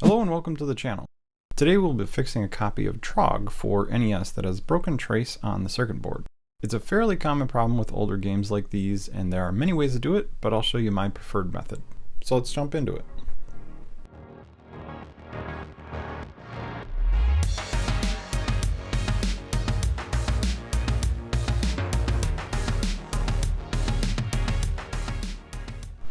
Hello and welcome to the channel. Today we'll be fixing a copy of Trog for NES that has broken trace on the circuit board. It's a fairly common problem with older games like these, and there are many ways to do it, but I'll show you my preferred method. So let's jump into it.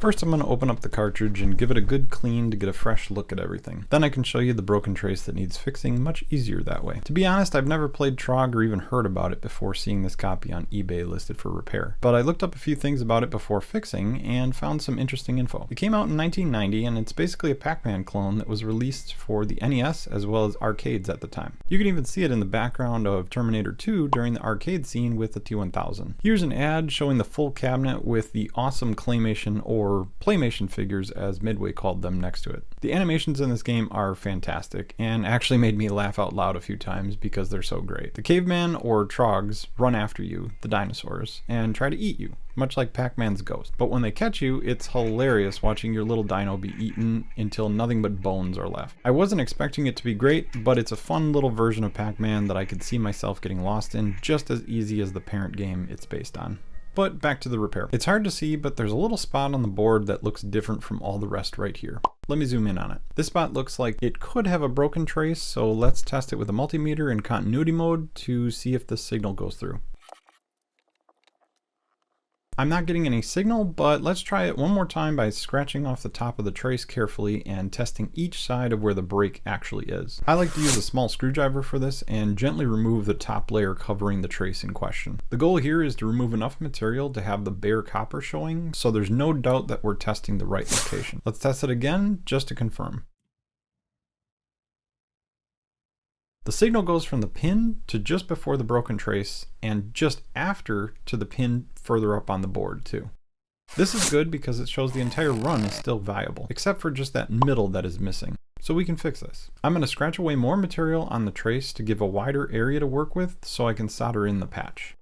First, I'm going to open up the cartridge and give it a good clean to get a fresh look at everything. Then I can show you the broken trace that needs fixing much easier that way. To be honest, I've never played Trog or even heard about it before seeing this copy on eBay listed for repair. But I looked up a few things about it before fixing and found some interesting info. It came out in 1990 and it's basically a Pac-Man clone that was released for the NES as well as arcades at the time. You can even see it in the background of Terminator 2 during the arcade scene with the T-1000. Here's an ad showing the full cabinet with the awesome claymation or Playmation figures, as Midway called them, next to it. The animations in this game are fantastic and actually made me laugh out loud a few times because they're so great. The caveman or Trogs run after you, the dinosaurs, and try to eat you, much like Pac-Man's ghost. But when they catch you, it's hilarious watching your little dino be eaten until nothing but bones are left. I wasn't expecting it to be great, but it's a fun little version of Pac-Man that I could see myself getting lost in just as easy as the parent game it's based on. But back to the repair. It's hard to see, but there's a little spot on the board that looks different from all the rest right here. Let me zoom in on it. This spot looks like it could have a broken trace, so let's test it with a multimeter in continuity mode to see if the signal goes through. I'm not getting any signal, but let's try it one more time by scratching off the top of the trace carefully and testing each side of where the break actually is. I like to use a small screwdriver for this and gently remove the top layer covering the trace in question. The goal here is to remove enough material to have the bare copper showing, so there's no doubt that we're testing the right location. Let's test it again just to confirm. The signal goes from the pin to just before the broken trace and just after to the pin further up on the board too. This is good because it shows the entire run is still viable, except for just that middle that is missing. So we can fix this. I'm going to scratch away more material on the trace to give a wider area to work with so I can solder in the patch.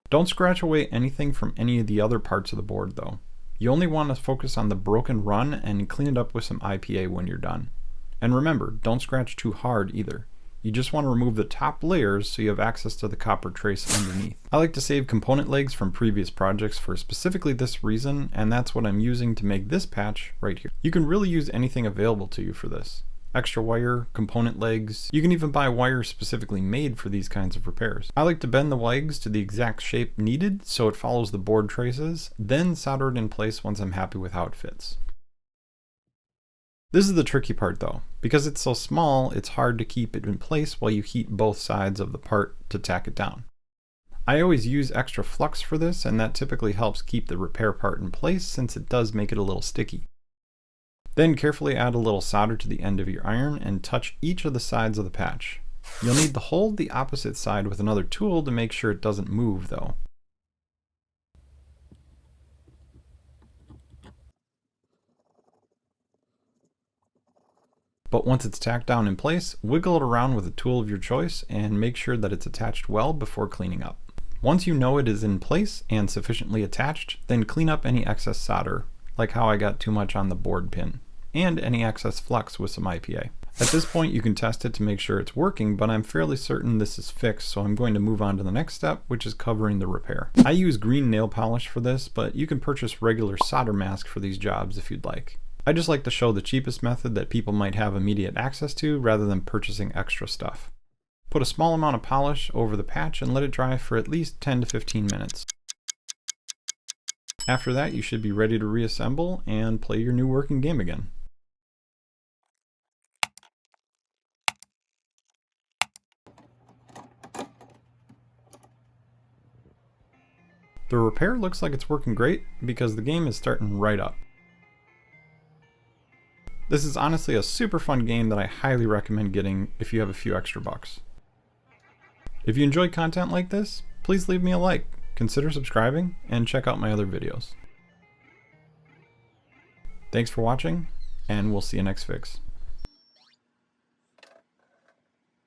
Don't scratch away anything from any of the other parts of the board though. You only want to focus on the broken run and clean it up with some IPA when you're done. And remember, don't scratch too hard either. You just want to remove the top layers so you have access to the copper trace underneath. I like to save component legs from previous projects for specifically this reason, and that's what I'm using to make this patch right here. You can really use anything available to you for this. Extra wire, component legs, you can even buy wire specifically made for these kinds of repairs. I like to bend the legs to the exact shape needed so it follows the board traces, then solder it in place once I'm happy with how it fits. This is the tricky part though. Because it's so small, it's hard to keep it in place while you heat both sides of the part to tack it down. I always use extra flux for this, and that typically helps keep the repair part in place since it does make it a little sticky. Then carefully add a little solder to the end of your iron and touch each of the sides of the patch. You'll need to hold the opposite side with another tool to make sure it doesn't move though. But once it's tacked down in place, wiggle it around with a tool of your choice and make sure that it's attached well before cleaning up. Once you know it is in place and sufficiently attached, then clean up any excess solder, like how I got too much on the board pin, and any excess flux with some IPA. At this point you can test it to make sure it's working, but I'm fairly certain this is fixed, so I'm going to move on to the next step, which is covering the repair. I use green nail polish for this, but you can purchase regular solder mask for these jobs if you'd like. I just like to show the cheapest method that people might have immediate access to rather than purchasing extra stuff. Put a small amount of polish over the patch and let it dry for at least 10 to 15 minutes. After that, you should be ready to reassemble and play your new working game again. The repair looks like it's working great because the game is starting right up. This is honestly a super fun game that I highly recommend getting if you have a few extra bucks. If you enjoy content like this, please leave me a like, consider subscribing, and check out my other videos. Thanks for watching, and we'll see you next fix.